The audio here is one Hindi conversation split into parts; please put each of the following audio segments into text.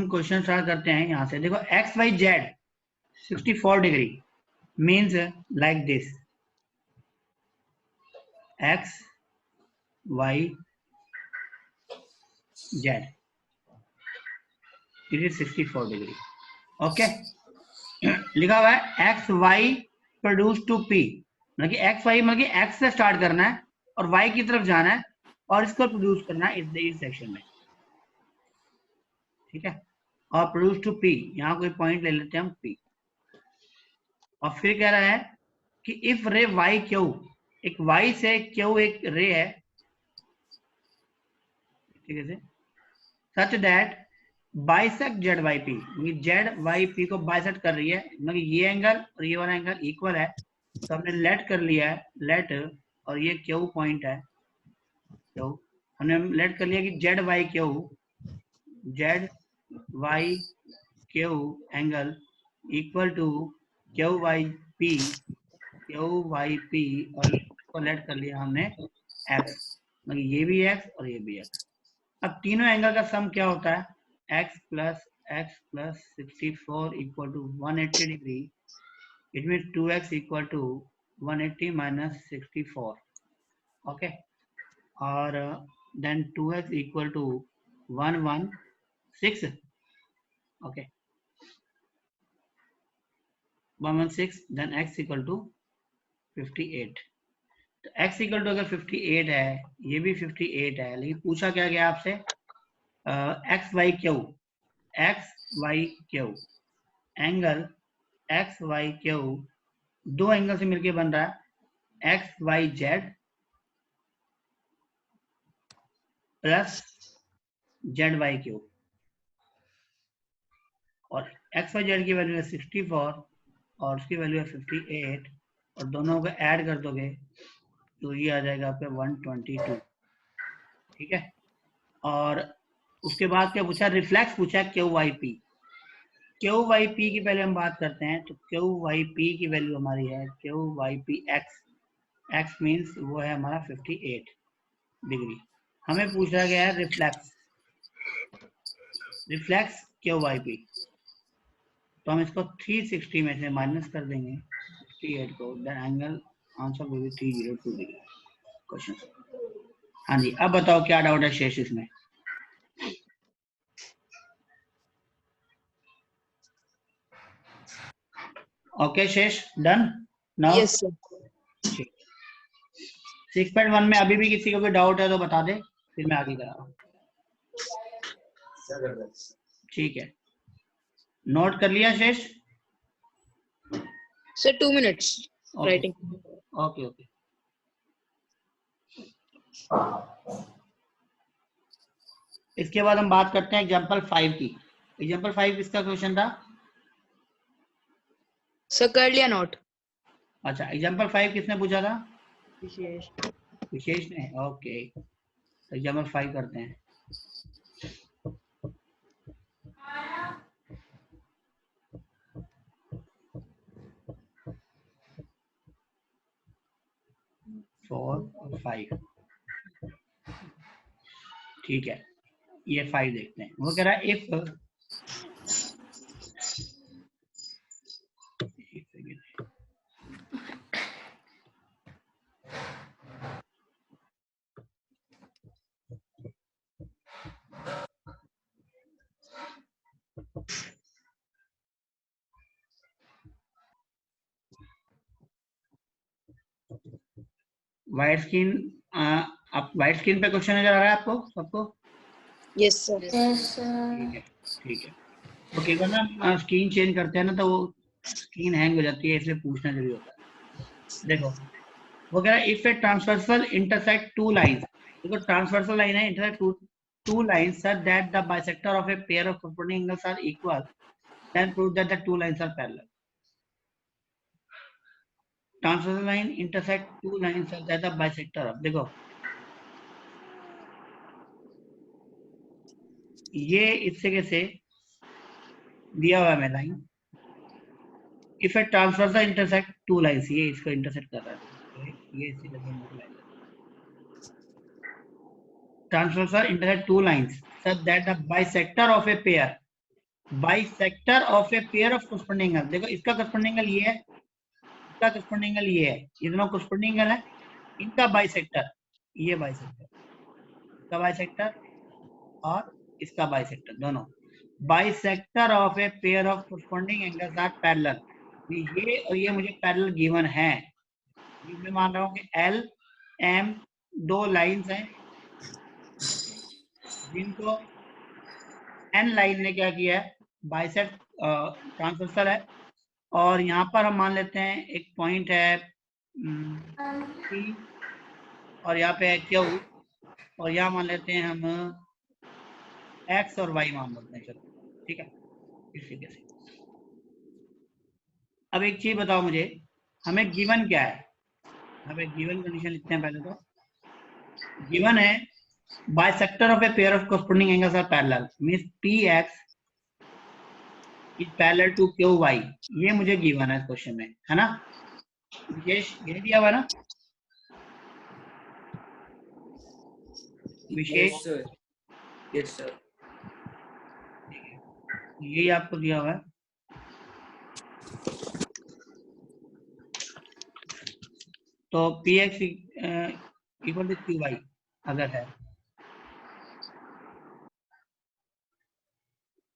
हम क्वेश्चन स्टार्ट करते हैं यहाँ से। देखो X Y Z 64 degree means like this, X Y Z it is 64 degree. Okay, लिखा हुआ है X Y produce to P, मतलब कि एक्स वाई मतलब कि एक्स से स्टार्ट करना है और वाई की तरफ जाना है और इसको प्रोड्यूस करना है इस सेक्शन में, ठीक है। और प्रोड्यूस टू पी, यहाँ कोई पॉइंट ले लेते हैं हम पी। और फिर कह रहा है कि इफ रे वाई क्यू, एक वाई से क्यू एक रे है, ठीक है, such that bisect Z Y P, Z Y P को बाइसेक्ट कर रही है, मतलब ये एंगल और ये वाला एंगल इक्वल है, तो हमने लेट कर लिया है, लेट, और ये क्यू पॉइंट है, क्यू हमने लेट कर लिया कि Z Y Q, Z Y Q angle equal to Q Y P, Q Y P, और इसको लेट कर लिया हमने एक्स, मतलब ये भी एक्स और ये भी एक्स। अब तीनों एंगल का सम क्या होता है, x plus 64 equal to 180 degree. It means 2x equal to 180 minus 64. Okay, और then 2x equal to 116. Okay, 116. Then x equal to 58. तो x equal to अगर 58 है, ये भी 58 है, लेकिन पूछा क्या गया आपसे, X Y Q, X Y Q angle X Y Q दो एंगल से मिलके बन रहा है X Y Z plus Z Y Q, और एक्स वाई जेड की वैल्यू है 64 और उसकी वैल्यू है 58, और दोनों को ऐड कर दोगे तो ये आ जाएगा आपका 122, ठीक है। और उसके बाद क्या पूछा, रिफ्लेक्स पूछा Q Y P. Q Y P की पहले हम बात करते हैं, तो क्यू वाई पी की वैल्यू हमारी है Q Y P X, X means वो है हमारा 58 डिग्री। हमें पूछा गया है reflex, reflex Q Y P, तो हम इसको 360 में से माइनस कर देंगे 58 को, then angle answer will be 302 degree. Question, हाँ जी, अब बताओ क्या डाउट है शेष इसमें। ओके शेष, डन नाउ? Yes sir. 6.1 में अभी भी किसी को कोई डाउट है तो बता दे, फिर मैं आगे करा रहा हूँ। ठीक है, नोट कर लिया शेष? Sir 2 minutes writing. Okay okay, इसके बाद हम बात करते हैं एग्जांपल 5 की। एग्जांपल 5 किसका क्वेश्चन था? सर कर लिया नोट। अच्छा, एग्जांपल 5 किसने पूछा था? विशेष। विशेष ने, ओके, तो एग्जांपल 5 करते हैं। फोर और 5, ठीक है, ये 5 देखते हैं। वो कह रहा है इफ, व्हाइट स्क्रीन, आप व्हाइट स्क्रीन पे क्वेश्चन नजर आ रहा है आपको सबको? Yes sir. ठीक है, ठीक है। तो कई बार ना स्क्रीन चेंज करते हैं ना तो वो स्क्रीन हैंग हो जाती है, इसलिए पूछना जरूरी होता है। देखो वो कह रहा है if a transversal intersect two lines, देखो ट्रांसवर्सल लाइन है, intersect two lines such that the bisector of a pair of supporting angles are equal, then prove that the two lines are parallel. Transversal line intersect two lines such that the bisector of, देखो ये इससे कैसे दिया हुआ है line, if a transversal intersect two lines, ये इसको इंटरसेक्ट कर रहा है, ये इससे line transversal intersect two lines such that the bisector of a pair, bisector of a pair of corresponding angle. देखो इसका corresponding एंगल ये है, इसका corresponding एंगल ये है, ये दोनों corresponding एंगल है, इनका बाइसेक्टर, ये बाइसेक्टर, इसका बाइसेक्टर और इसका बाइसेक्टर, दोनों bisector of a pair of corresponding angles are parallel. ये और ये मुझे पैरेलल गिवन है, ये मैं मान रहा हूँ कि एल एम दो लाइंस हैं जिनको एन लाइन ने क्या किया है, बाइसेक्ट ट्रांसवर्सल है, और यहाँ पर हम मान लेते हैं एक पॉइंट है P, और यहाँ पे है Q, और यहाँ मान लेते हैं हम X और Y मान लेते हैं, चलो ठीक है इस तरीके से। अब एक चीज बताओ मुझे, हमें गिवन क्या है, हमें गिवन कंडीशन लिखते हैं पहले। तो गिवन है bisector of a pair of corresponding angles are parallel means PX is parallel to QY, ये मुझे गिवन है इस क्वेश्चन में, है ना विशेष, ये दिया हुआ ना विशेष, यस सर, यही आपको दिया हुआ है। तो PX इक्वल टू QY अगर है,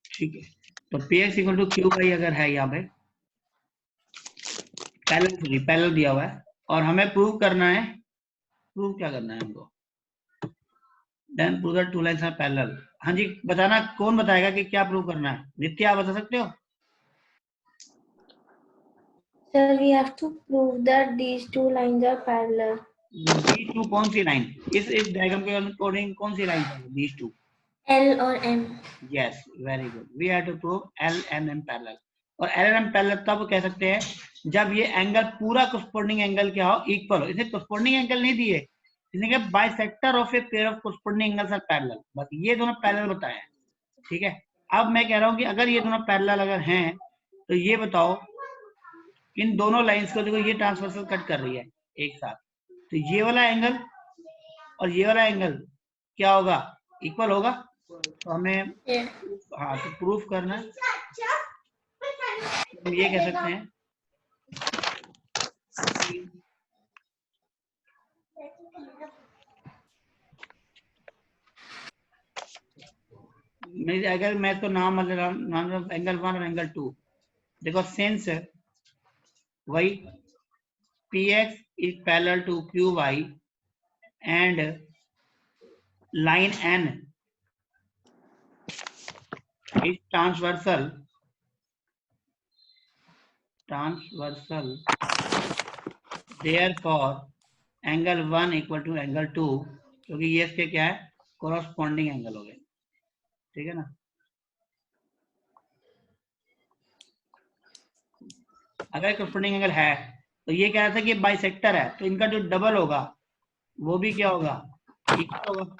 ठीक है, तो PX इक्वल टू QY अगर है, यहाँ पे पैरेलल दिया हुआ है, और हमें प्रूव करना है, प्रूव क्या करना है हमको, then prove that two lines are parallel. हाँ जी बताना, कौन बताएगा कि क्या प्रूव करना है, नित्य आप बता सकते हो? Sir, we have to prove that these two lines are parallel. these two कौन सी लाइन, इस डायग्राम के अकॉर्डिंग कौन सी लाइन है these two? L और M. yes very good, we have to prove L and M parallel। और L and M parallel तब कह सकते हैं जब ये एंगल पूरा corresponding एंगल क्या हो, इक्वल हो। इसे corresponding एंगल नहीं दिए, इसने कहा bisector of a pair of corresponding angles are parallel, बस ये दोनों पैरेलल बताए हैं, ठीक है। अब मैं कह रहा हूँ कि अगर ये दोनों पैरेलल अगर हैं तो ये बताओ इन दोनों लाइंस को, देखो ये ट्रांसवर्सल कट कर रही है एक साथ, तो ये वाला एंगल और ये वाला एंगल क्या होगा, इक्वल होगा। तो हमें Yeah. हाँ तो प्रूफ करना है, हम ये कह सकते हैं अगर मैं तो नाम एंगल 1 और एंगल 2, देखो सिंस वही PX is parallel to QY and line N is transversal, therefore angle 1 equal to angle 2, क्योंकि ये इसके क्या है, corresponding एंगल हो गए, ठीक है ना। अगर corresponding एंगल है तो ये कह रहा था कि बाइसेक्टर है, तो इनका जो डबल होगा वो भी क्या होगा, इक्वल होगा,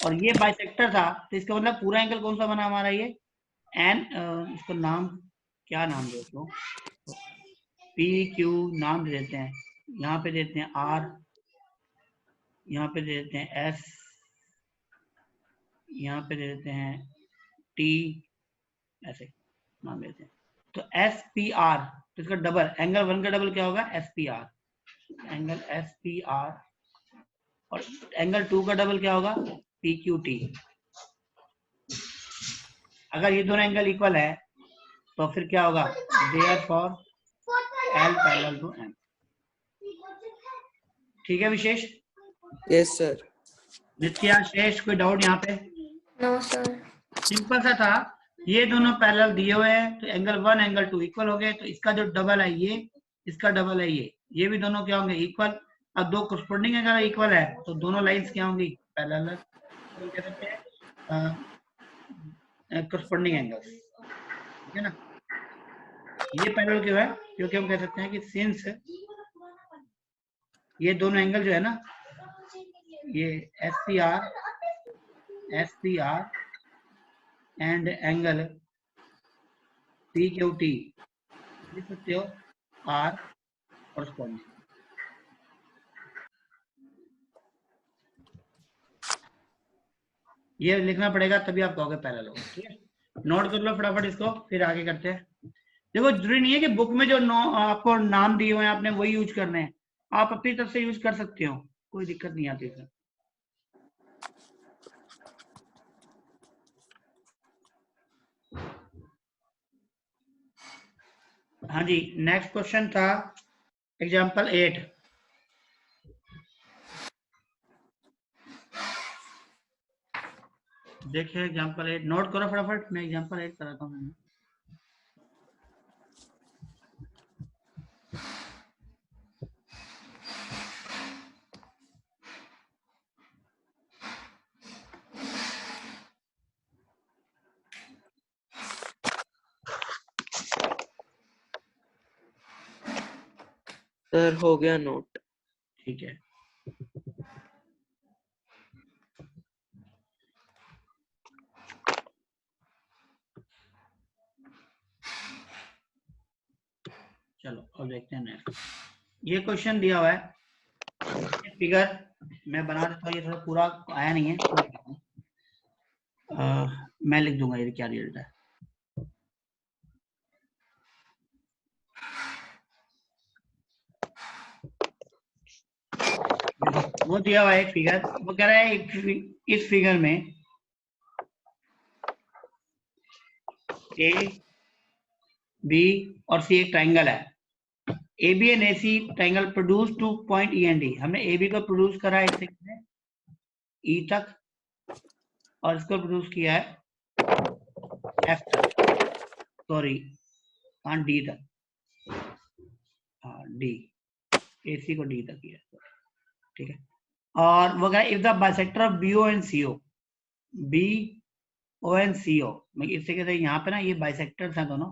और ये बाइसेक्टर था तो इसका मतलब पूरा एंगल कौन सा बना हमारा, ये एन, इसको नाम क्या नाम दे, उसको पी क्यू नाम दे देते हैं, यहाँ पे देते हैं आर, यहाँ पे दे देते हैं एस, यहाँ पे दे देते हैं टी, ऐसे नाम देते हैं। तो एस पी आर, तो इसका डबल एंगल 1 का डबल क्या होगा, S P R, angle S P R, और एंगल 2 का डबल क्या होगा, पी क्यू टी। अगर ये दोनों एंगल इक्वल है तो फिर क्या होगा, therefore L parallel to M, ठीक है विशेष? यस सर, नित्या शेष कोई डाउट यहाँ पे? No, sir. सिंपल सा था, ये दोनों पैरेलल दिए हुए हैं तो एंगल 1 एंगल 2 इक्वल हो गए, तो इसका जो डबल है ये, इसका डबल है ये भी दोनों क्या होंगे, इक्वल। अब दो corresponding एंगल इक्वल है तो दोनों लाइंस क्या होंगी, पैरेलल, तो कह सकते हैं corresponding एंगल्स, ठीक है ना। ये पैरेलल क्यों है, क्योंकि हम कह सकते हैं कि सिंस ये दोनों एंगल जो है ना, ये S P R and angle P Q T लिख सकते हो आर corresponding, ये लिखना पड़ेगा तभी आप कहोगे पैरेलल होगा, ठीक है। नोट कर लो फटाफट इसको, फिर आगे करते हैं। देखो जरूरी नहीं है कि बुक में जो आपको नाम दिए हुए हैं आपने वही यूज करने हैं, आप अपनी तरफ से यूज कर सकते हो, कोई दिक्कत नहीं आती इसमें। हाँ जी, नेक्स्ट क्वेश्चन था एग्जाम्पल 8। देखिए एग्जाम्पल 8 नोट करो फटाफट, मैं एग्जाम्पल 8 कराता हूँ। सर हो गया नोट। ठीक है, चलो अब देखते हैं नेक्स्ट। ये क्वेश्चन दिया हुआ है, फिगर मैं बना देता हूँ, ये थोड़ा पूरा आया नहीं है, मैं लिख दूंगा ये क्या रिजल्ट है। वो दिया हुआ है एक फिगर, वो कह रहा है इस फिगर में ए बी और सी एक ट्राइंगल है, A B and A C triangle produce to point E and D. हमने ए बी को प्रोड्यूस करा है इससे ई तक, और इसको प्रोड्यूस किया है एफ तक, सॉरी हाँ डी तक, हाँ डी, ए सी को डी तक किया, ठीक है। और वो कह रहा है if the bisector of B O and C O, B O and C O, इससे कहते हैं यहाँ पे ना ये बाइसेक्टर्स हैं दोनों,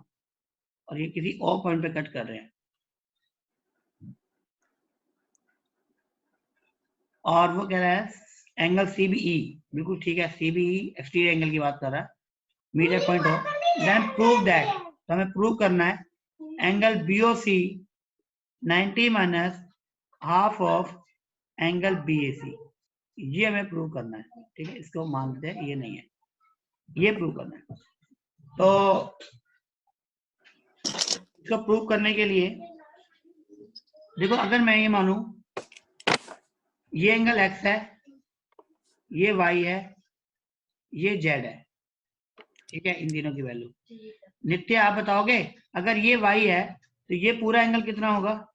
और ये किसी ओ पॉइंट पे कट कर रहे हैं, और वो कह रहा है एंगल सी बी ई, बिल्कुल ठीक है, C B E exterior angle की बात कर रहा है, मीड पॉइंट हो, देन प्रूव दैट, तो हमें प्रूव करना है angle B O C 90 minus half of angle B A C, ये हमें प्रूव करना है, ठीक है। इसको मानते हैं ये नहीं है, ये प्रूव करना है। तो इसको प्रूव करने के लिए देखो, अगर मैं ये मानूं ये एंगल एक्स है, ये वाई है, ये जेड है, ठीक है, इन तीनों की वैल्यू। नित्य आप बताओगे अगर ये वाई है तो ये पूरा एंगल कितना होगा?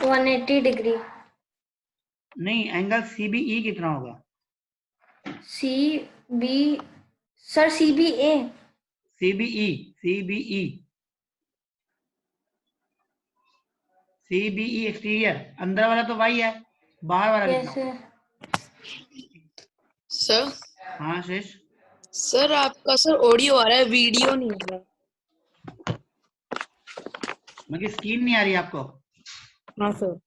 180 डिग्री। नहीं, एंगल सी बी ई कितना होगा? C B, sir C B A, C B E, C B E, C B E exterior, अंदर वाला तो वाई है, बाहर वाला कितना यस होगा? सर हाँ शेष, सर आपका सर ऑडियो आ रहा है, वीडियो नहीं आ रहा। मगर स्क्रीन नहीं आ रही आपको? हाँ सर।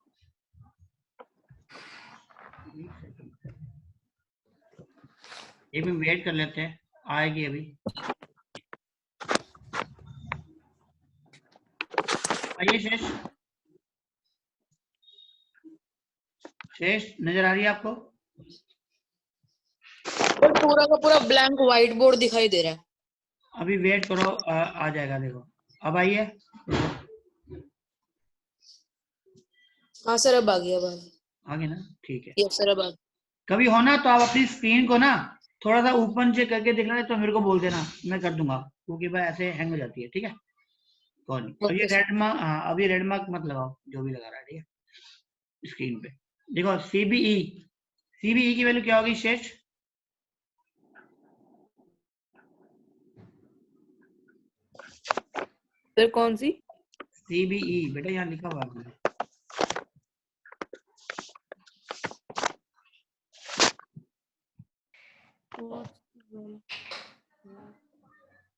एक मिनट वेट कर लेते हैं, आएगी अभी। आइए शेष, शेष नजर आ रही है आपको? सर पूरा का पूरा ब्लैंक व्हाइट बोर्ड दिखाई दे रहा है। अभी वेट करो, आ जाएगा, देखो अब आइए। हाँ सर अब आ गया, आगे ना, ठीक है। यस सर अब आ गया। कभी हो ना तो आप अपनी स्क्रीन को ना थोड़ा सा ऊपर से करके देखना, तो मेरे को बोल देना, मैं कर दूंगा, क्योंकि भाई ऐसे हैंग हो जाती है, ठीक है। कौन अब ये ओके सर। रेड मार्क, हाँ अब ये रेड मार्क मत लगाओ जो भी लगा रहा है, ठीक है, स्क्रीन पे। देखो सीबीई, सीबीई की वैल्यू क्या होगी शेष? सर कौन सी? सीबीई बेटा यहाँ लिखा हुआ है आपने।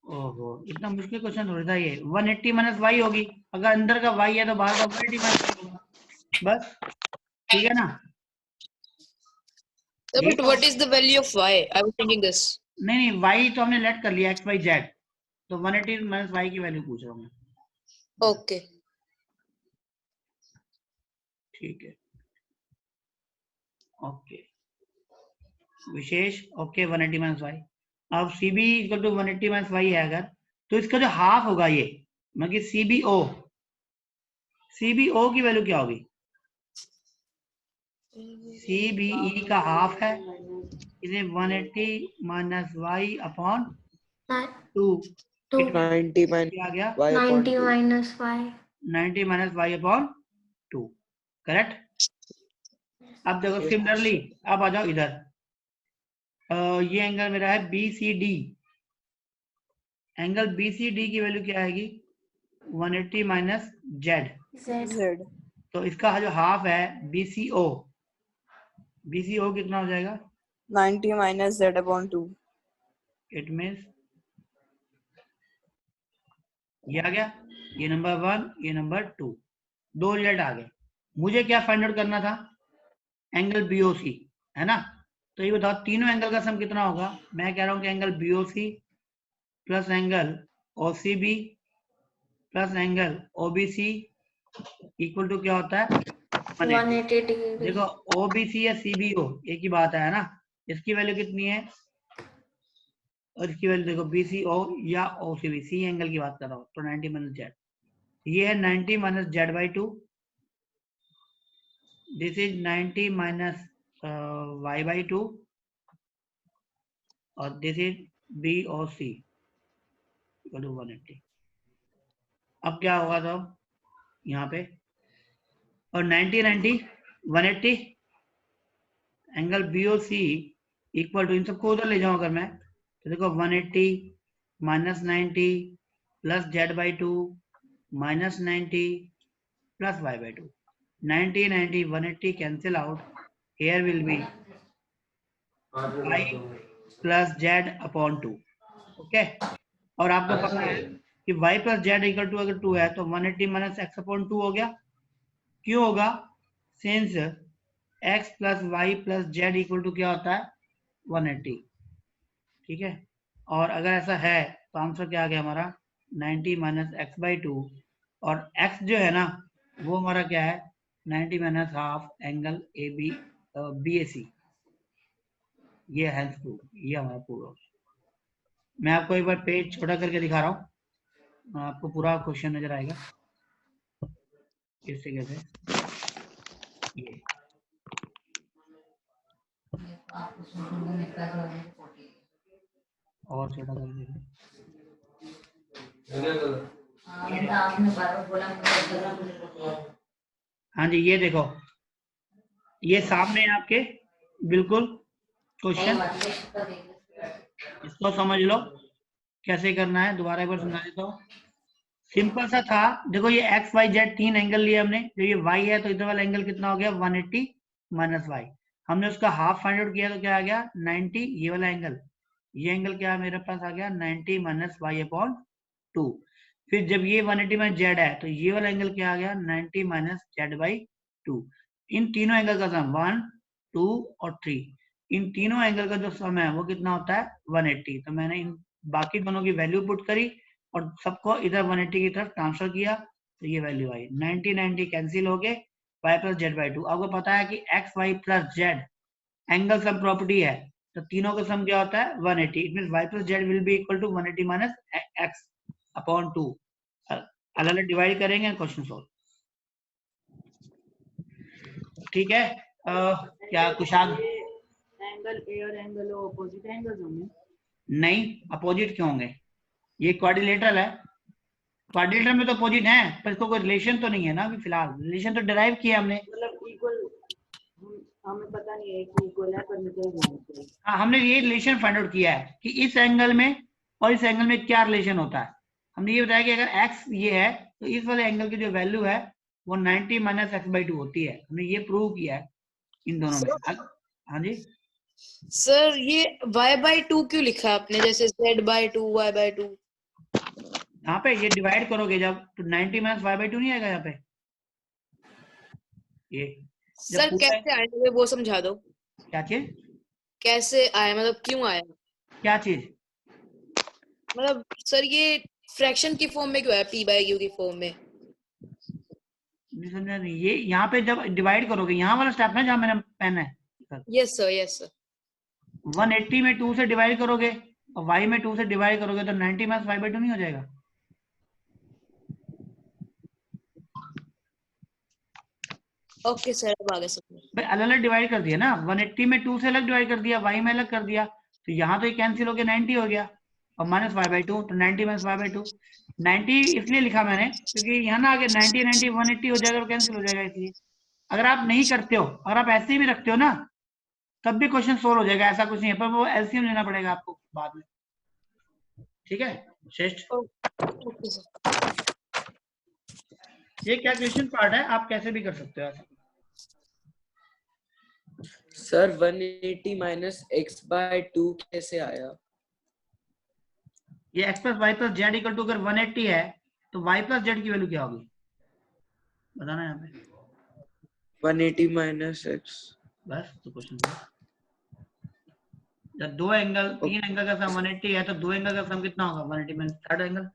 ओहो, इतना मुश्किल क्वेश्चन थोड़ा था ये। 180 माइनस वाई होगी, अगर अंदर का वाई है तो बाहर का 180 माइनस होगा, बस, ठीक है ना। सर ये बट तो what is the value of y? I was thinking this. नहीं, वाई तो हमने लेट कर लिया, एक्स वाई जेड, तो 180 माइनस वाई की वैल्यू पूछ रहा हूँ मैं, ओके ठीक है। Okay Vishesh, okay 180 minus Y, अब C B equal to 180 minus Y है अगर, तो इसका जो हाफ होगा ये मतलब सीबीओ की वैल्यू क्या होगी? सीबीई का हाफ है, इसे 180 minus Y upon 2, Two. 90 minus क्या आ गया? y upon 90 2. minus y. 90 minus Y upon 2, correct. अब देखो Yes, सिमिलरली अब आ जाओ इधर, ये एंगल मेरा है B C D, angle B C D की वैल्यू क्या आएगी? 180 माइनस जेड, Z. Z. तो इसका जो हाफ है बीसीओ, बीसीओ कितना हो जाएगा? 90 minus Z upon 2. It means ये आ गया, ये नंबर 1, ये नंबर 2, दो रिजल्ट आ गए। मुझे क्या फाइंड आउट करना था? एंगल बीओसी, है ना? तो ये बताओ तीनों एंगल का सम कितना होगा? मैं कह रहा हूं कि angle BOC plus angle OCB plus angle OBC equal to क्या होता है? 180 degree. देखो ओबीसी या सीबीओ एक ही बात है ना? इसकी वैल्यू कितनी है और इसकी वैल्यू देखो बीसीओ या ओसीबी, सी एंगल की बात कर रहा हूँ, तो 90 माइनस जेड, ये है 90 minus Z by 2, this is 90 minus Y by 2 और दिस इज बी और सी इक्वल टू 180। अब क्या होगा तो यहाँ पे, और 90 90 180, angle B O C equal to, इन सबको उधर ले जाऊं अगर मैं, तो देखो 180 minus 90 plus z by 2 minus 90 plus y by 2, 90 90 180 cancel out, here will be y plus z upon 2, okay. और आपको पता है कि y plus Z equal to अगर 2 है तो 180 माइनस एक्स अपॉन 2 हो गया। क्यों होगा? Since x plus Y plus Z equal to क्या होता है? 180, ठीक है। और अगर ऐसा है तो आंसर क्या आ गया हमारा? 90 माइनस एक्स बाई 2, और x जो है ना वो हमारा क्या है? 90 minus half angle A B B A C, ये हेल्थ प्रूफ, ये हमारा पूरा। मैं आपको एक बार पेज छोटा करके दिखा रहा हूँ, आपको पूरा क्वेश्चन नजर आएगा इस तरीके से। ये और छोटा कर दीजिए। हाँ जी, ये देखो, ये सामने है आपके बिल्कुल क्वेश्चन, इसको समझ लो कैसे करना है। दोबारा एक बार समझा देता हूँ, सिंपल सा था। देखो ये एक्स वाई जेड तीन एंगल लिए हमने, जो ये वाई है तो इधर वाला एंगल कितना हो गया? 180 माइनस वाई, हमने उसका हाफ फाइंड आउट किया तो क्या आ गया? 90, ये वाला एंगल, ये एंगल क्या मेरे पास आ गया? 90 माइनस वाई अपॉन 2। फिर जब ये 180 माइनस जेड है तो ये वाला एंगल क्या आ गया? 90 माइनस जेड बाई 2। इन तीनों एंगल का सम 1 2 और 3, इन तीनों एंगल का जो सम है वो कितना होता है? 180। तो मैंने इन बाकी दोनों की वैल्यू पुट करी और सबको इधर 180 की तरफ ट्रांसफर किया, तो ये वैल्यू आई। 90 90 कैंसिल हो गए, y प्लस जेड बाई 2। आपको पता है कि x y plus Z angle sum property है, तो तीनों का सम क्या होता है? 180। It means y plus Z will be equal to 180 minus x upon 2। अलग अलग डिवाइड करेंगे, क्वेश्चन सॉल्व, ठीक है। क्या कुशाग? एंगल ए और एंगल ओ अपोजिट एंगल्स होंगे? नहीं, अपोजिट क्यों होंगे? ये क्वाड्रिलेटरल है, क्वाड्रिलेटरल में तो अपोजिट है, पर इसको कोई रिलेशन तो नहीं है ना अभी फिलहाल। रिलेशन तो डिराइव किया हमने, मतलब इक्वल, हमें पता नहीं है कि इक्वल है पर निकल गया। हाँ हमने ये रिलेशन फाइंड आउट किया है कि इस एंगल में और इस एंगल में क्या रिलेशन होता है। हमने ये बताया कि अगर x ये है तो इस वाले एंगल की जो वैल्यू है वो 90 माइनस एक्स बाई 2 होती है। हमने ये प्रूव किया है इन दोनों में। हाँ जी सर ये y by 2 क्यों लिखा है आपने, जैसे z by 2 y by 2? यहाँ पे ये डिवाइड करोगे जब तो 90 माइनस वाई बाई 2 नहीं आएगा यहाँ पे? ये सर कैसे आया मुझे वो समझा दो। क्या चीज? कैसे आया मतलब क्यों आया? क्या चीज? मतलब सर ये फ्रैक्शन की फॉर्म में क्यों है, p by q की फॉर्म में? नहीं समझा नहीं। ये यहाँ पे जब डिवाइड करोगे, यहाँ वाला स्टेप ना जहाँ मैंने पेन है, यस सर, यस सर। 180 में 2 से डिवाइड करोगे और y में 2 से डिवाइड करोगे तो 90 माइनस y/2 नहीं हो जाएगा? ओके सर, अब आगे समझ। भाई अलग अलग डिवाइड कर दिया ना, 180 में 2 से अलग डिवाइड कर दिया, y में अलग कर दिया, तो यहाँ तो ये कैंसिल हो गया, 90 हो गया और माइनस y/2, तो 90 माइनस y/2। 90 इसलिए लिखा मैंने क्योंकि यहाँ ना आगे 90 90 180 हो जाएगा और कैंसिल हो जाएगा, इसलिए। अगर आप नहीं करते हो, अगर आप ऐसे भी रखते हो ना, तब भी क्वेश्चन सोल्व हो जाएगा, ऐसा कुछ नहीं है, पर वो एलसीएम लेना पड़ेगा आपको बाद में। ठीक है श्रेष्ठ, ओके सर। ये कैलकुलेशन पार्ट है, आप कैसे भी कर सकते हो ऐसा। सर 180 माइनस x/2 कैसे आया? ये x plus Y plus Z equal to, अगर 180 है तो y प्लस जेड की वैल्यू क्या होगी बताना यहाँ पे। 180 माइनस x। बस तो क्वेश्चन जब दो एंगल, तीन एंगल का सम 180 है तो दो एंगल का सम कितना होगा 180 minus third angle.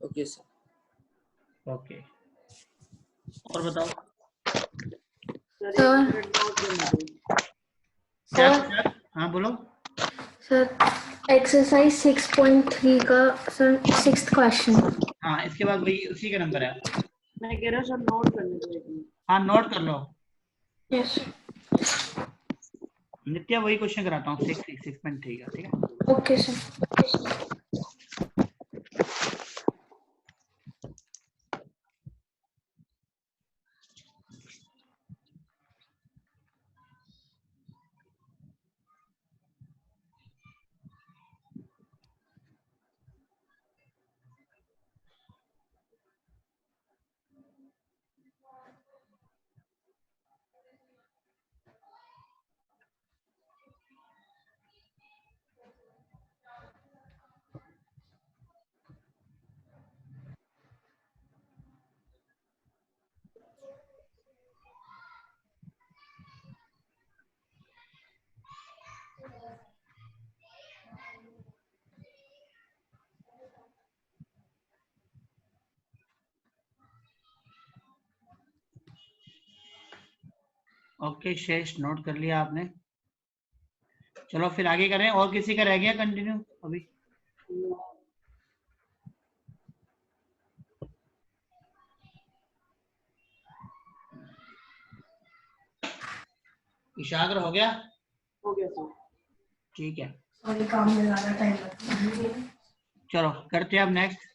Okay sir. Okay और बताओ सर सर। 1 मिनट नोट करने दो। क्या सर। क्या? हाँ बोलो। सर एक्सरसाइज 6.3 का सर 6th क्वेश्चन। हाँ इसके बाद वही उसी का नंबर है। मैं कह रहा हूँ सर नोट करने दो 1 मिनट। हाँ नोट कर लो। यस नित्या वही क्वेश्चन कराता हूँ 6.3 का, ठीक है। Okay sir. ओके शेष नोट कर लिया आपने। चलो फिर आगे करें, और किसी का रह गया कंटिन्यू अभी? इशाग्र हो गया? हो गया सर। ठीक है सॉरी काम में ज्यादा टाइम लगता है। चलो करते हैं अब नेक्स्ट।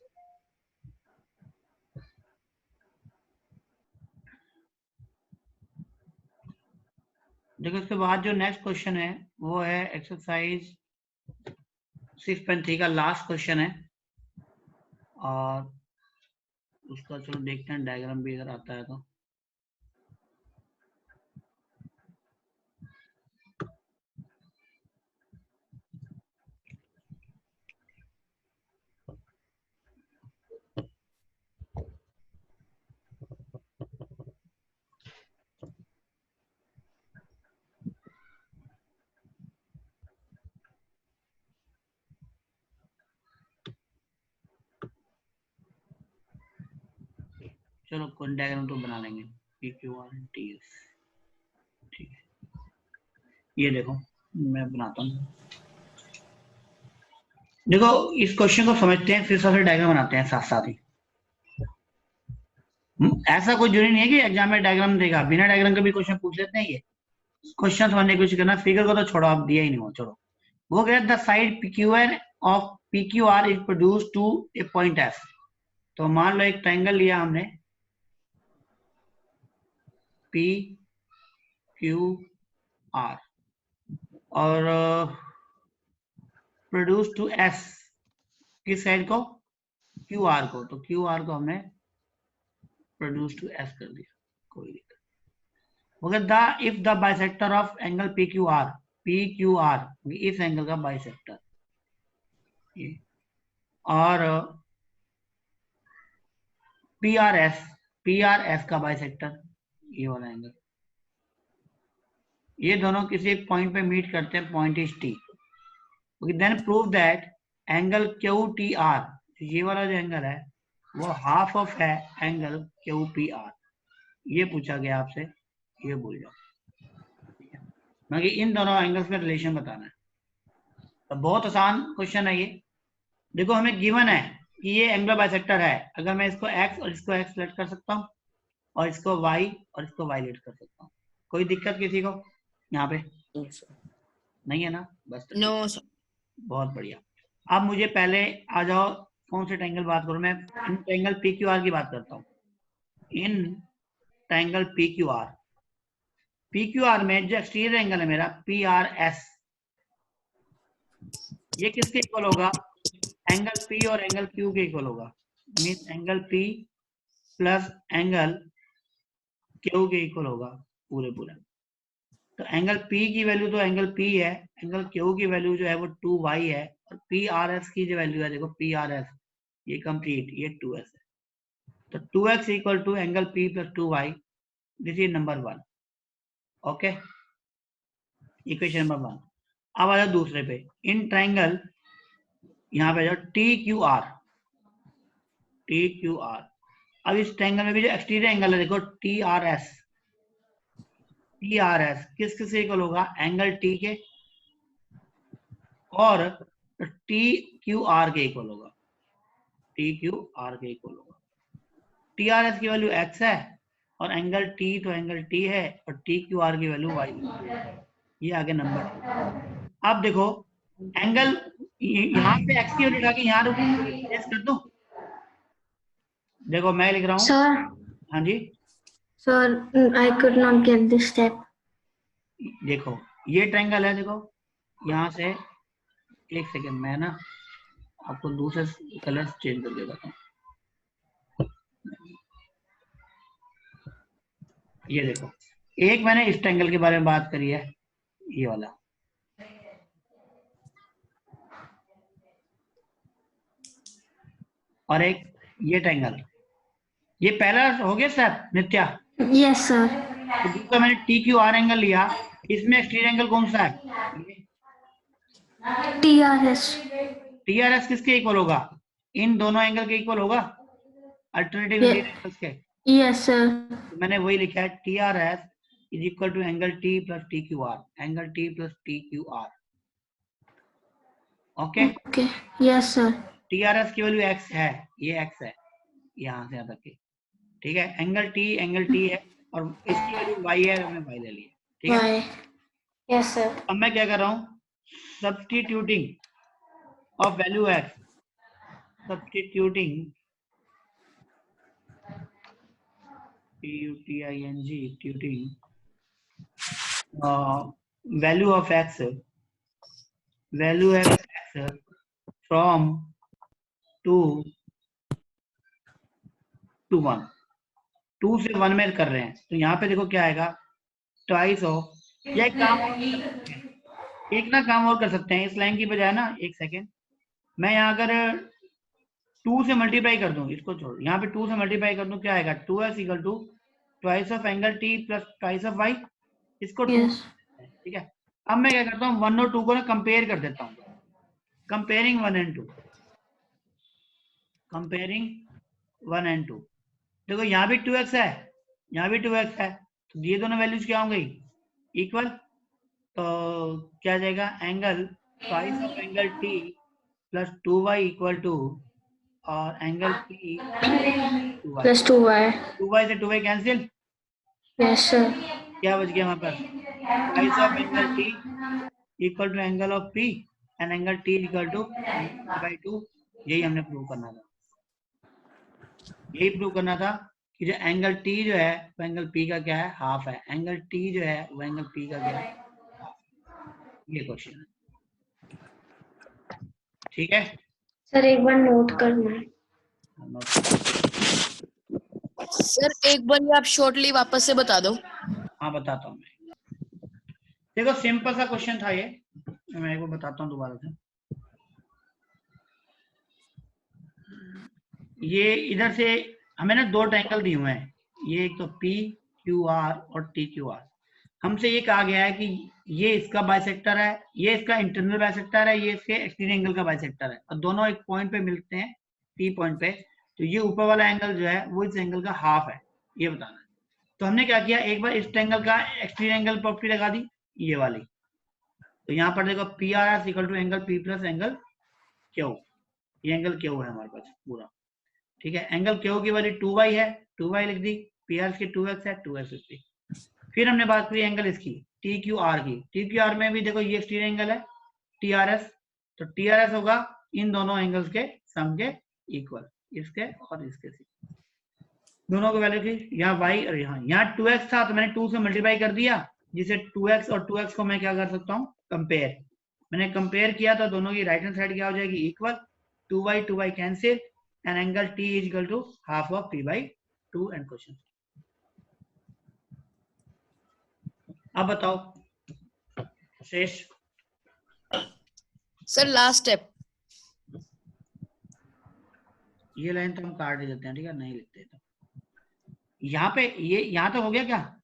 देखो इसके बाद जो नेक्स्ट क्वेश्चन है वो है एक्सरसाइज 6.3 का लास्ट क्वेश्चन है, और उसका चलो देखते हैं डायग्राम भी अगर आता है तो। चलो कोई डायग्राम तो बना लेंगे, P Q R N T S. ठीक है ये देखो मैं बनाता हूँ। देखो इस क्वेश्चन को समझते हैं फिर सबसे डायग्राम बनाते हैं साथ साथ ही। ऐसा कोई जरूरी नहीं है कि एग्जाम में डायग्राम देगा, बिना डायग्राम के भी क्वेश्चन पूछ लेते हैं। ये क्वेश्चन समझने की कोशिश करना, फिगर को तो छोड़ो, आप दिया ही नहीं हो। चलो वो कह the side PQR of PQR is produce to a point F. तो मान लो एक ट्रायंगल लिया हमने PQR और प्रोड्यूस टू एस, किस साइड को QR को, तो QR को हमने प्रोड्यूस टू एस कर दिया, कोई दिक्कत। If the bisector of angle PQR इस एंगल का बाइसेक्टर, और PRS का बाइसेक्टर ये वाला एंगल, ये दोनों किसी एक पॉइंट पे मीट करते हैं, point is T। Then prove that angle QTR, ये वाला जो एंगल है वो हाफ ऑफ है एंगल QPR। ये पूछा गया आपसे, ये भूल जाओ। मतलब इन दोनों एंगल्स में रिलेशन बताना है। तो बहुत आसान क्वेश्चन है ये। देखो हमें गिवन है कि ये एंगुलर बाइसेक्टर है, अगर मैं इसको एक्स और इसको एक्स लेट कर सकता हूँ और इसको वाई और इसको वाई लेट कर सकता हूँ। कोई दिक्कत किसी को यहाँ पे नहीं है ना? बस तो नो सर। बहुत बढ़िया। अब मुझे पहले आ जाओ कौन से ट्रायंगल बात करूं मैं? In triangle P Q are की बात करता हूँ। In triangle P Q are में जो एक्सटीरियर एंगल है मेरा पी आर एस, ये किसके इक्वल होगा? एंगल पी और एंगल क्यू के इक्वल होगा। Mean angle P plus angle Q के इक्वल होगा पूरे पूरे। तो एंगल पी की वैल्यू तो एंगल पी है, एंगल क्यू की वैल्यू जो है वो 2y है, और पी आर एस की जो वैल्यू है देखो पी आर एस ये कंप्लीट ये 2s है। तो 2x equal to angle p plus 2y, this is number 1। Okay, equation number 1। अब आ जाओ दूसरे पे, इन ट्रायंगल यहाँ पे जाओ टी क्यू आर। अब इस ट्रायंगल में भी जो एक्सटीरियर एंगल है देखो टी आर एस किस किस से इक्वल होगा? एंगल टी के और टी क्यू आर के इक्वल होगा। टी आर एस की वैल्यू x है और एंगल टी तो एंगल टी है और टी क्यू आर की वैल्यू y। ये आगे नंबर 2। अब देखो एंगल यहाँ पे x की वैल्यू उठा के यहाँ रिप्लेस कर दो। देखो मैं लिख रहा हूँ। Sir, हाँ जी, I could not get this step. देखो ये ट्रायंगल है, देखो यहाँ से एक सेकेंड मैं ना आपको दूसरे कलर चेंज करके बताऊँ। ये देखो, एक मैंने इस ट्रायंगल के बारे में बात करी है, ये वाला, और एक ये ट्रायंगल। ये पहला हो गया सर नित्या। Yes, sir. तो दूसरा मैंने टी क्यू आर एंगल लिया, इसमें एक्सटीरियर एंगल कौन सा है? TRS. टी आर एस किसके इक्वल होगा? इन दोनों एंगल के इक्वल होगा, अल्टरनेटिव Yeah. इंटीरियर एंगल्स के। Yes, sir. तो मैंने वही लिखा है T R S is equal to angle T plus T Q R, angle T plus T Q R. Okay, Okay. Yes, sir. T R S की वैल्यू एक्स है, ये एक्स है यहाँ से यहाँ तक की, ठीक है। एंगल टी है और इसकी वैल्यू वाई है, हमने वाई ले लिया, ठीक है। Why? Yes, sir. अब मैं क्या कर रहा हूँ? Substituting of value x, substituting value of x from 2 to 1, 2 से 1 में कर रहे हैं। तो यहाँ पे देखो क्या आएगा, ट्वाइस ऑफ, या एक काम और कर सकते हैं, एक ना काम और कर सकते हैं इस लाइन की बजाय ना, एक सेकेंड, मैं यहाँ अगर 2 से मल्टीप्लाई कर दूं, इसको छोड़, यहाँ पे 2 से मल्टीप्लाई कर दूं, क्या आएगा? 2x equal to twice of angle T plus twice of Y, इसको 2, Yes. ठीक है। अब मैं क्या करता हूँ, 1 और 2 को ना कंपेयर कर देता हूँ, कंपेयरिंग 1 and 2, कंपेयरिंग 1 and 2। देखो यहाँ भी 2x है, यहाँ भी 2x है, तो ये दोनों वैल्यूज क्या होंगी? इक्वल। तो क्या जाएगा? Angle twice of angle T plus 2y equal to, और angle p Plus 2y. 2y से 2y कैंसिल, Yes, sir. क्या बच गया हमारे पास? Twice of angle t equal to angle of p and angle t equal to 2। यही हमने प्रूव करना था, यही प्रूव करना था कि जो एंगल t जो है वो एंगल p का क्या है? हाफ है। एंगल t जो है वो एंगल p का क्या है? ये क्वेश्चन है, ठीक है। सर एक बार नोट करना है। सर एक बार ये आप शॉर्टली वापस से बता दो। हाँ बताता हूँ मैं, देखो सिंपल सा क्वेश्चन था ये, मैं एक बार बताता हूँ दोबारा से। ये इधर से हमें ना 2 ट्रायंगल दिए हुए हैं, ये एक तो पी क्यू आर और टी क्यू आर। हमसे ये कहा गया है कि ये इसका बाइसेक्टर है, ये इसका इंटरनल बाइसेक्टर है, ये इसके एक्सटीरियर एंगल का बाइसेक्टर है, और दोनों एक पॉइंट पे मिलते हैं, टी पॉइंट पे। तो ये ऊपर वाला एंगल जो है वो इस एंगल का हाफ है, ये बताना है। तो हमने क्या किया, एक बार इस ट्रायंगल का एक्सटीरियर एंगल प्रॉपर्टी लगा दी, ये वाली। तो यहाँ पर देखो P R S equal to angle P plus angle Q, ये एंगल क्यू है हमारे पास पूरा, ठीक है। एंगल क्यू की वैल्यू 2y है, 2y लिख दी, पी आर की 2x है, 2x लिख दी। फिर हमने बात करी एंगल इसकी टी क्यू आर की, टी क्यू आर में भी देखो ये एक्सटीरियर एंगल है टी आर एस, तो टी आर एस होगा इन दोनों एंगल्स के सम के इक्वल, इसके और इसके, दोनों की वैल्यू की। यहाँ y और यहाँ 2x था तो मैंने 2 से मल्टीप्लाई कर दिया, जिसे 2x और 2x को मैं क्या कर सकता हूँ, कंपेयर। मैंने कंपेयर किया तो दोनों की राइट हैंड साइड क्या हो जाएगी, equal, 2y cancel, and angle t is equal to half of p by 2 and question. अब बताओ शेष। Sir last step. ये लाइन तो हम काट ही देते हैं, ठीक है, नहीं लिखते तो। यहाँ पे ये यहाँ तो हो गया क्या,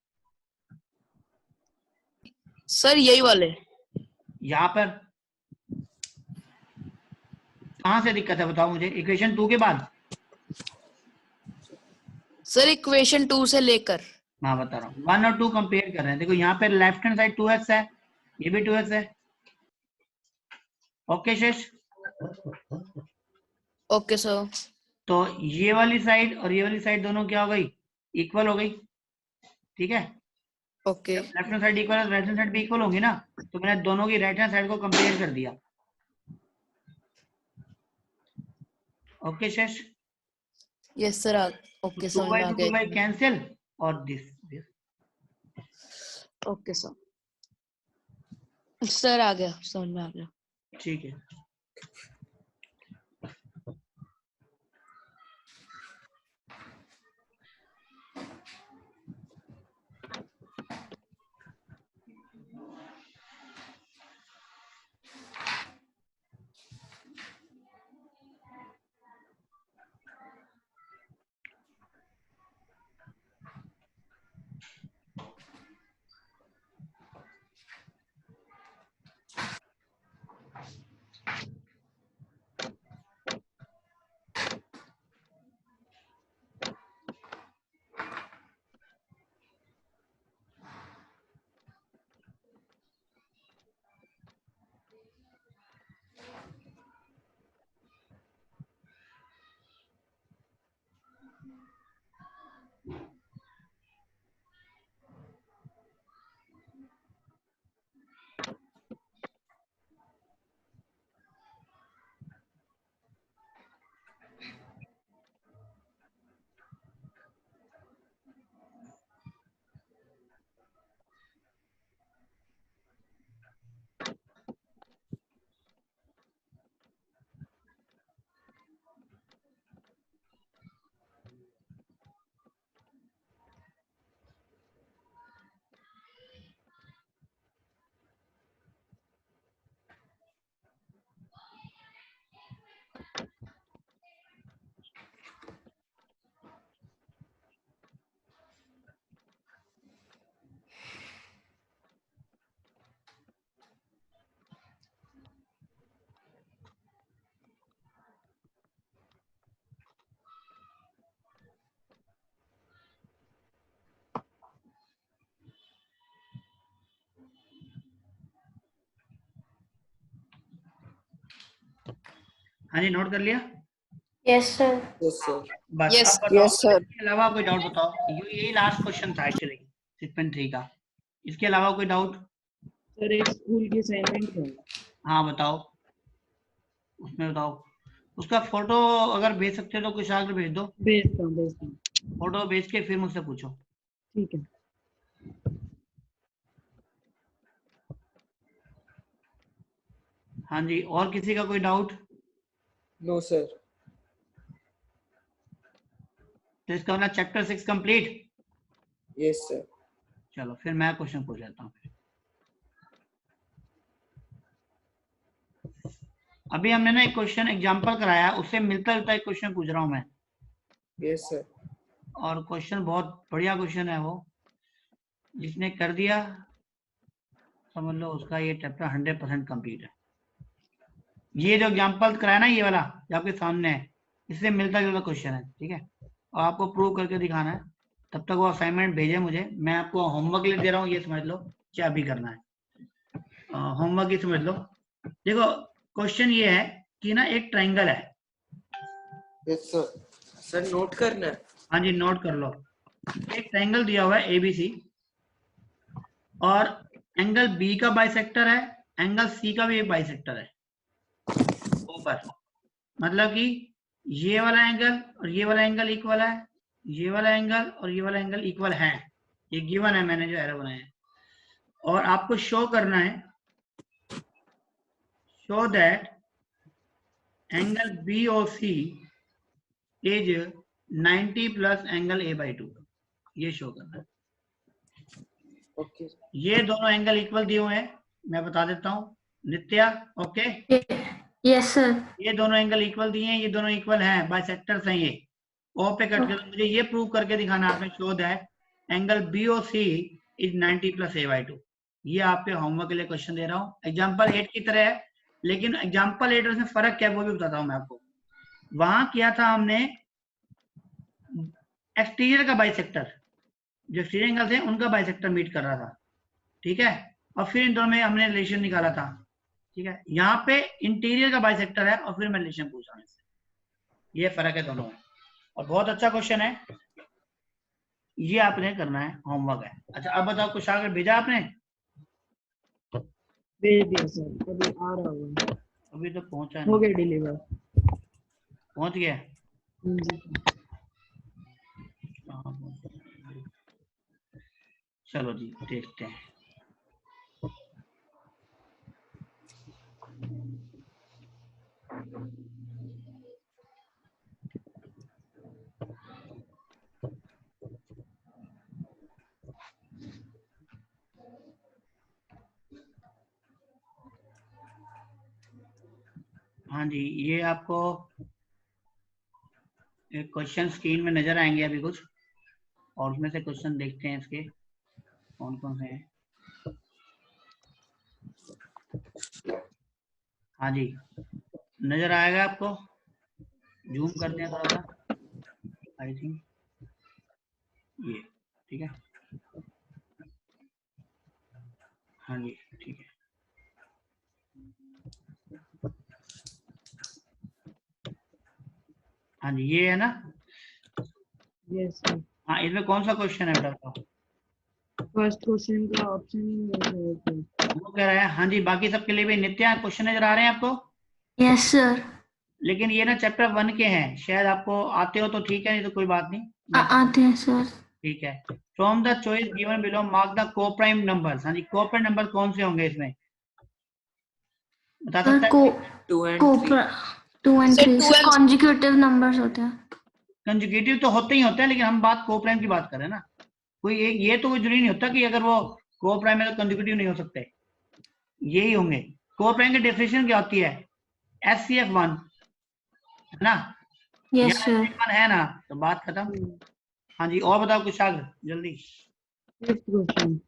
सर यही वाले। यहाँ पर कहाँ से दिक्कत है बताओ मुझे, इक्वेशन 2 के बाद। सर इक्वेशन 2 से लेकर। हाँ बता रहा हूँ, 1 और 2 कंपेयर कर रहे हैं। देखो यहाँ पे लेफ्ट हैंड साइड 2x है, ये भी 2x है। ओके शेष, ओके सर। तो ये वाली साइड और ये वाली साइड दोनों क्या हो गई, इक्वल हो गई, ठीक है। Okay left hand side equal है, राइट हैंड साइड भी इक्वल होंगी ना, तो मैंने दोनों की राइट हैंड साइड को कंपेयर कर दिया। ओके शेष, यस सर। ओके समझ में आ गया। कैंसिल और दिस ओके सर। सर आ गया, समझ में आ गया। ठीक है। हाँ जी, नोट कर लिया। Yes, sir. Yes sir. बस Yes, अब बताओ, yes, sir. इसके अलावा कोई डाउट बताओ। यही लास्ट क्वेश्चन था एक्चुअली 6.3 का। इसके अलावा कोई डाउट? सर एक स्कूल की असाइनमेंट है। हाँ बताओ, उसमें बताओ। उसका फोटो अगर भेज सकते हो तो कुछ आगे भेज दो, भेजता हूँ। फोटो भेज के फिर मुझसे पूछो। ठीक है। हाँ जी, और किसी का कोई डाउट? No sir. तो इसका मतलब चैप्टर 6 कंप्लीट। Yes sir. चलो फिर मैं क्वेश्चन पूछ लेता हूँ। अभी हमने ना एक क्वेश्चन एग्जांपल कराया, उससे मिलता जुलता एक क्वेश्चन पूछ रहा हूँ मैं। Yes sir. और क्वेश्चन बहुत बढ़िया क्वेश्चन है, वो जिसने कर दिया समझ लो उसका ये चैप्टर 100% कंप्लीट है। ये जो एग्जांपल कराया ना, ये वाला जो आपके सामने है, इससे मिलता जुलता क्वेश्चन है, ठीक है। और आपको प्रूव करके दिखाना है। तब तक वो असाइनमेंट भेजे मुझे, मैं आपको होमवर्क ले दे रहा हूँ, ये समझ लो क्या अभी करना है। होमवर्क ही समझ लो। देखो क्वेश्चन ये है कि ना एक ट्रायंगल है। Yes sir. सर नोट करना है। हाँ जी नोट कर लो। एक ट्रायंगल दिया हुआ है ABC और एंगल बी का बाइसेक्टर है, एंगल सी का भी एक बाइसेक्टर है ऊपर। मतलब कि ये वाला एंगल और ये वाला एंगल इक्वल है, ये वाला एंगल और ये वाला एंगल इक्वल है। ये गिवन है, मैंने जो एरो बनाया है। और आपको शो करना है, show that angle BOC is 90 plus angle A/2। ये शो करना है। ओके। ये दोनों एंगल इक्वल दिए हुए हैं, मैं बता देता हूँ। नित्या ओके, यस सर। ये दोनों एंगल इक्वल दिए हैं, ये दोनों इक्वल हैं, बाइसेक्टर्स हैं ये। ओ पे कट कर मुझे ये प्रूव करके दिखाना आपने, show that angle BOC is 90 plus A/2। ये आपके होमवर्क के लिए क्वेश्चन दे रहा हूँ, एग्जाम्पल 8 की तरह है, लेकिन एग्जाम्पल 8 में फर्क क्या है वो भी बताता हूँ मैं आपको। वहां किया था हमने एक्सटीरियर का बाइसेक्टर, जो एक्सटीरियर एंगल थे उनका बाइसेक्टर मीट कर रहा था, ठीक है, और फिर इन दोनों में हमने रिलेशन निकाला था, ठीक है। यहाँ पे इंटीरियर का बाइसेक्टर है और फिर मैं रिलेशन पूछ रहा हूँ इससे। ये फर्क है दोनों में, और बहुत अच्छा क्वेश्चन है, ये आपने करना है, होमवर्क है। अच्छा अब बताओ कुछ आगे भेजा आपने? भेज दिया सर, अभी आ रहा होगा। अभी तो पहुंचा हो नहीं। गया डिलीवर। पहुंच गया? जी। चलो जी देखते हैं। हाँ जी, ये आपको एक क्वेश्चन स्क्रीन में नजर आएंगे अभी कुछ, और उसमें से क्वेश्चन देखते हैं इसके कौन कौन से हैं। हाँ जी नजर आएगा आपको, जूम करते हैं थोड़ा सा, आई थिंक ये ठीक है। हाँ जी ठीक है। हाँ जी ये है ना। Yes sir. हाँ इसमें कौन सा क्वेश्चन है बेटा बताओ? फर्स्ट क्वेश्चन का ऑप्शन ही नहीं है। वो कह रहा है हाँ जी, बाकी सबके लिए भी नित्या क्वेश्चन नजर आ रहे हैं आपको? Yes sir. लेकिन ये ना चैप्टर 1 के हैं, शायद आपको आते हो तो ठीक है, नहीं तो कोई बात नहीं, मैं आते हैं सर। ठीक है। From the choice given below mark the coprime numbers. हाँ जी कोप्राइम नंबर कौन से होंगे इसमें, बता सर सकता को है? 2 and 3। कोपरा 2 and Sir, 3 2 sir and- consecutive numbers होते हैं। कंजुगेटिव तो होते ही होते हैं, लेकिन हम बात कोप्राइम की बात कर रहे हैं ना। कोई एक ये तो जरूरी नहीं होता कि अगर वो कोप्राइम है तो कंजुगेटिव नहीं हो सकते, यही होंगे। कोप्राइम की डेफिनेशन क्या होती है? SCF1 है ना, यस सर। SCF1 है ना, तो बात खत्म। हाँ जी और बताओ कुछ आगे जल्दी। Fifth question.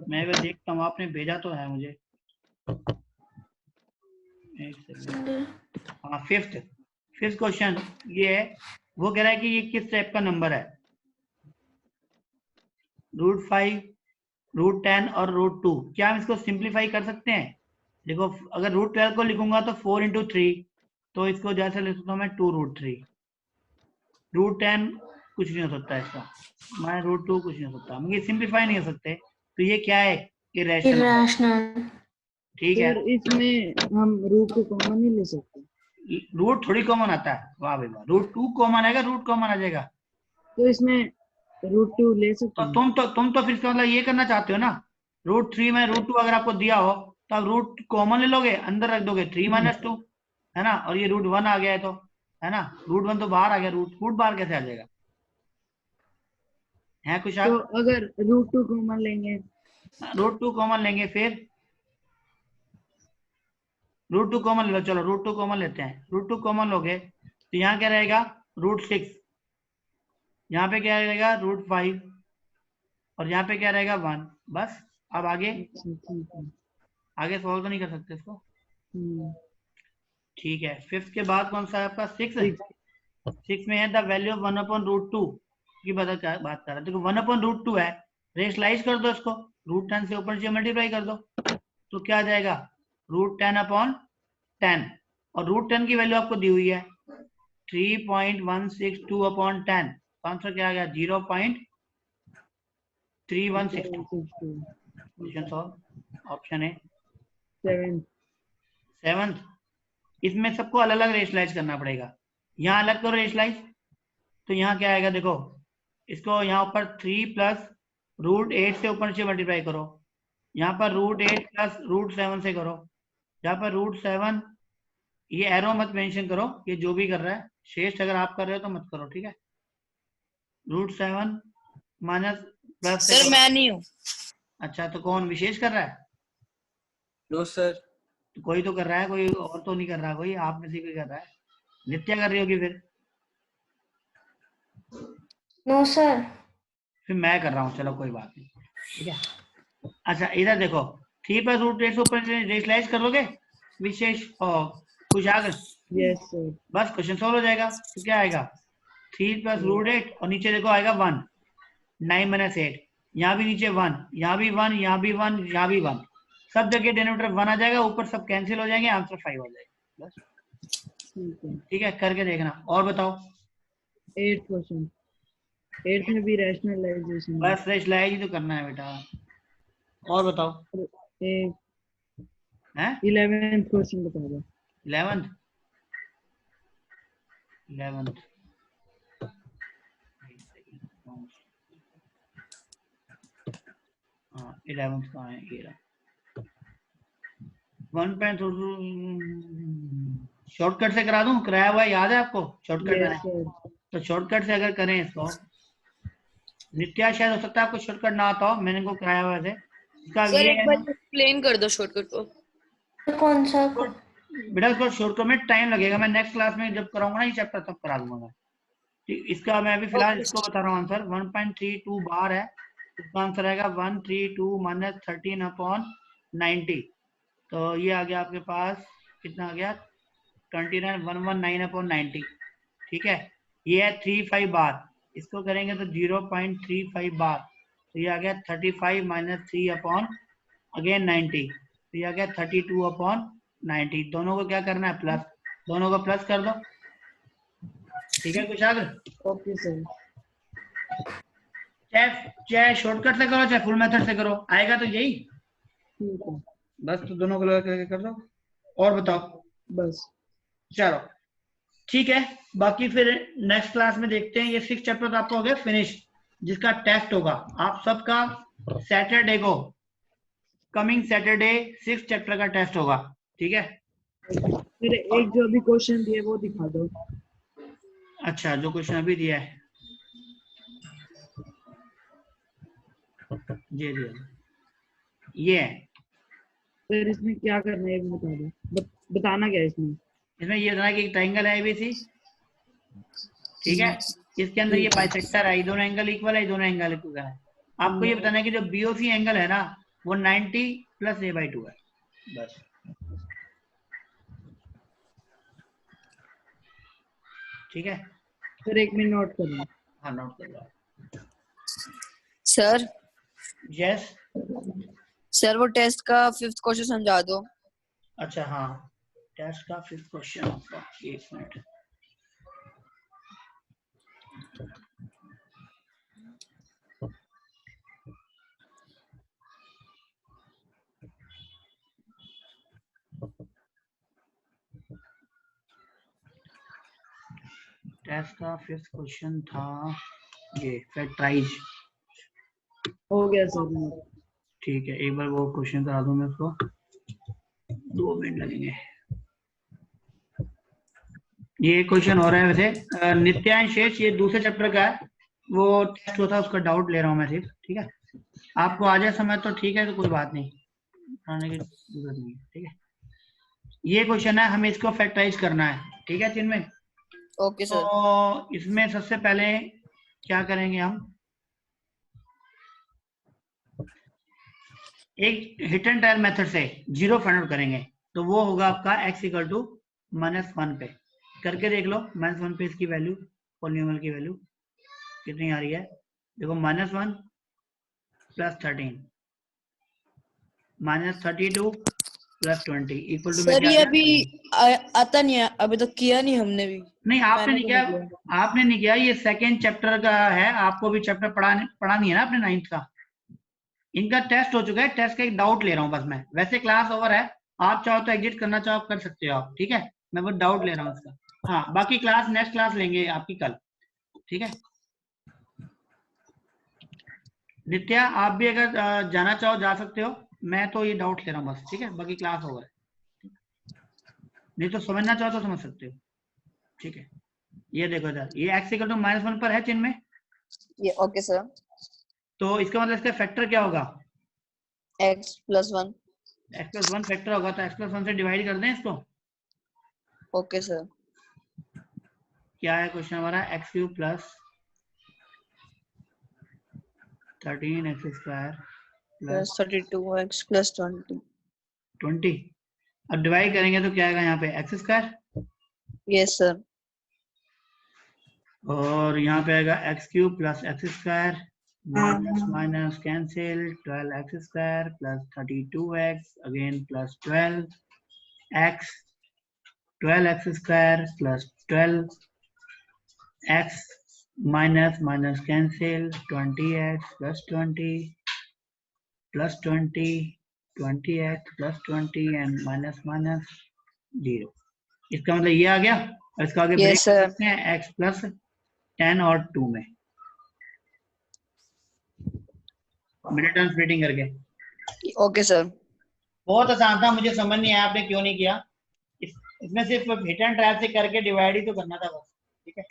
मैं भी देखता हूँ, आपने भेजा तो है मुझे, एक सेकंड। हाँ फिफ्थ क्वेश्चन ये है, वो कह रहा है कि ये किस टाइप का नंबर है, √5, √10 और √2। क्या हम इसको सिंप्लीफाई कर सकते हैं? देखो अगर √12 को लिखूंगा तो 4 × 3, तो इसको जैसे लिख सकता हूँ मैं 2√3। √10 कुछ नहीं हो सकता इसका, मैं √2 कुछ नहीं हो सकता, ये सिंप्लीफाई नहीं हो सकते, तो ये क्या है? इरेशनल। इरेशनल। ठीक है, सर इसमें हम रूट को कॉमन नहीं ले सकते। रूट थोड़ी कॉमन आता है, वाह भाई वाह, √2 कॉमन आएगा, रूट कॉमन आ जाएगा। तो इसमें √2 ले सकते तो हैं। तुम तो फिर इसका मतलब ये करना चाहते हो ना, √3 में √2 अगर आपको दिया हो तो आप रूट कॉमन ले लोगे, अंदर रख दोगे 3 - 2 है ना, और ये √1 आ गया है तो, है ना, √1 तो बाहर आ गया, रूट बाहर कैसे आ जाएगा? है कुछ तो आप? अगर √2 कॉमन लेंगे, √2 कॉमन लेंगे, फिर √2 कॉमन ले लो, चलो √2 कॉमन लेते हैं। √2 कॉमन लोगे तो यहाँ क्या रहेगा? √6, यहाँ पे क्या रहेगा? √5, और यहाँ पे क्या रहेगा? 1। बस अब आगे ठीक है। आगे सॉल्व तो नहीं कर सकते इसको, हम्म, ठीक है। फिफ्थ के बाद कौन सा है आपका? 6। six। 6 में है द वैल्यू ऑफ 1/√2 की बात कर रहा है। देखो 1/√2 है, रेशनलाइज कर दो इसको, √10 से ऊपर से मल्टीप्लाई कर दो, तो क्या आ जाएगा √10/10 और √10 की वैल्यू आपको दी हुई है 3.162/10। आंसर क्या आ गया 0.3162। Question solve. Option A 7th। इसमें सबको अलग अलग रेशलाइज करना पड़ेगा। यहाँ अलग करो रेशलाइज, तो यहाँ क्या आएगा देखो, इसको यहाँ पर 3 प्लस √8 से ऊपर नीचे मल्टीप्लाई करो, यहाँ पर √8 प्लस √7 से करो, यहाँ पर √7 ये एरो मत मेंशन करो, ये जो भी कर रहा है शेष अगर आप कर रहे हो तो मत करो, ठीक है। √7 माइनस प्लस से सर करो। मैं नहीं हूँ। अच्छा तो कौन विशेष कर रहा है? No sir. तो कोई तो कर रहा है, कोई और तो नहीं कर रहा, कोई आप में से कोई कर रहा है। नित्या कर रही होगी फिर No, sir. फिर मैं कर रहा हूँ, चलो कोई बात नहीं, ठीक है। अच्छा इधर देखो 3 प्लस √8 से ऊपर रेशलाइज कर लोगे विशेष और कुछ आगे, यस सर। बस क्वेश्चन सॉल्व हो जाएगा। तो क्या आएगा 3 प्लस √8 और नीचे देखो आएगा 1, 9 - 8, यहाँ भी नीचे 1, यहाँ भी 1, यहाँ भी 1, यहाँ भी 1, सब जगह डिनोमिनेटर 1 आ जाएगा, ऊपर सब कैंसिल हो जाएंगे, आंसर 5 हो जाएगा। बस ठीक है। ठीक है, करके देखना। और बताओ 8th क्वेश्चन। 8th में भी रैशनलाइजेशन। बस रेशलाइज ही तो करना है बेटा। और बताओ हैं 11th क्वेश्चन बता दो। 11th हाँ 11th कहाँ है, ये रहा। 1. शॉर्टकट से करा दूं, कराया हुआ याद है आपको शॉर्टकट यस में? सर। तो शॉर्टकट से अगर करें इसको, नित्या शायद हो सकता है आपको शॉर्टकट ना आता हो, मैंने को कराया हुआ है इसका सर ये एक है बार एक्सप्लेन कर दो शॉर्टकट को। कौन सा? बेटा, इसको शॉर्टकट में टाइम लगेगा, मैं नेक्स्ट क्लास में जब कराऊंगा ना ये चैप्टर तब करा दूंगा मैं। ठीक, इसका मैं अभी फिलहाल इसको बता रहा हूँ आंसर 1.32 बार है, इसका आंसर आएगा 132 - 13/90। तो ये आ गया आपके पास कितना आ गया 29,119/90, ठीक है। ये है 35 बार, इसको करेंगे तो 0.35 बार, तो ये आ गया 35 - 3/90, तो ये आ गया 32/90। दोनों को क्या करना है प्लस, दोनों को प्लस कर दो, ठीक है। कुछ आगे ओके सर। चाहे शॉर्टकट से करो चाहे फुल मेथड से करो, आएगा तो यही, ठीक है बस तो दोनों को लगा करके कर दो। और बताओ, बस। चलो ठीक है। बाकी फिर नेक्स्ट क्लास में देखते हैं। ये 6 चैप्टर तो आपका हो गया फिनिश, जिसका टेस्ट होगा आप सबका सैटरडे को, कमिंग सैटरडे 6 चैप्टर का टेस्ट होगा, ठीक है। फिर एक जो अभी क्वेश्चन दिए वो दिखा दो। अच्छा जो क्वेश्चन अभी दिया है ये है। फिर इसमें क्या करना है ये बता दो। बताना क्या है इसमें? इसमें ये बताना कि एक ट्राइंगल है एबीसी, ठीक है, इसके अंदर ये बाइसेक्टर है, दोनों एंगल इक्वल है, दोनों एंगल इक्वल है। आपको ये बताना है कि जो बीओसी एंगल है ना वो 90 + a/2 है, बस। ठीक है, फिर एक मिनट नोट कर लो। हाँ नोट कर लो। सर यस सर वो टेस्ट का 5th क्वेश्चन समझा दो। अच्छा हाँ, टेस्ट का 5th क्वेश्चन आपका, एक मिनट। टेस्ट का 5th क्वेश्चन था ये फैक्टराइज। हो गया सर। ठीक है, एक बार वो क्वेश्चन करा दूं मैं उसको, 2 मिनट लगेंगे। ये क्वेश्चन हो रहा है वैसे नित्यांश शेष, ये दूसरे चैप्टर का है, वो टेस्ट होता है उसका डाउट ले रहा हूँ मैं सिर्फ, ठीक है। आपको आ जाए समय तो ठीक है, तो कोई बात नहीं, आने की जरूरत नहीं है, ठीक है। ये क्वेश्चन है, हमें इसको फैक्टराइज करना है, ठीक है चिन्मय। Okay sir. तो इसमें सबसे पहले क्या करेंगे हम, एक हिट एंड ट्रायल मेथड से 0 फाइंड आउट करेंगे, तो वो होगा आपका x = -1 पे। करके देख लो -1 पे इसकी वैल्यू, पॉलिनोमियल की वैल्यू कितनी आ रही है, देखो -1 + 13, -32 + 20 इक्वल टू में सर क्या ये आ गया? अभी आता नहीं है, अभी तो किया नहीं हमने भी। नहीं आपने मैंने नहीं तो किया, नहीं किया। आपने नहीं किया, ये सेकेंड चैप्टर का है, आपको भी चैप्टर पढ़ा नहीं है ना आपने 9th का। इनका टेस्ट हो चुका है, टेस्ट का एक डाउट ले रहा हूँ बस मैं, वैसे क्लास ओवर है, आप चाहो तो एग्जिट करना चाहो कर सकते हो आप, ठीक है, मैं वो डाउट ले रहा हूँ इसका। हाँ बाकी क्लास नेक्स्ट क्लास लेंगे आपकी कल, ठीक है। नित्या आप भी अगर जाना चाहो जा सकते हो, मैं तो ये डाउट ले रहा हूँ बस, ठीक है, बाकी क्लास ओवर है, नहीं तो समझना चाहो तो समझ सकते हो, ठीक है। ये देखो इधर, ये x = -1 पर है चिन्ह में, ये ओके सर। तो इसका मतलब इसका फैक्टर क्या होगा? x + 1। x + 1 फैक्टर होगा, तो x + 1 से डिवाइड कर दें इसको। Okay sir. क्या है क्वेश्चन हमारा? x³ + 13x² plus 32x + 20। 20। अब डिवाइड करेंगे तो क्या आएगा यहाँ पे? x², yes sir. और यहाँ पे आएगा x³ + x², minus cancel, 12x² + 32x again + 12x, 12x² + 12x minus cancel, 20x + 20 + 20, 20x + 20 and minus 0। इसका मतलब ये आ गया, और इसका आगे ब्रेक यस कर सर। सकते हैं x + 10 और 2 में, मिड टर्म स्प्लिटिंग करके। Okay sir. बहुत आसान था, मुझे समझ नहीं आया आपने क्यों नहीं किया। इसमें सिर्फ हिट एंड ट्रायल से करके डिवाइड ही तो करना था बस, ठीक है।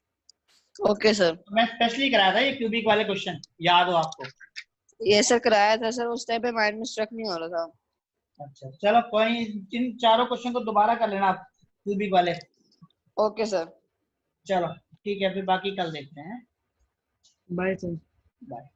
Okay sir. मैं स्पेशली कराया था ये क्यूबिक वाले क्वेश्चन, याद हो आपको? ये सर कराया था सर, उस टाइम पे माइंड में स्ट्रक नहीं हो रहा था। अच्छा चलो कोई नहीं, इन चारों क्वेश्चन को दोबारा कर लेना आप क्यूबिक वाले। Okay sir. चलो ठीक है, फिर बाकी कल देखते हैं। Bye sir. बाय।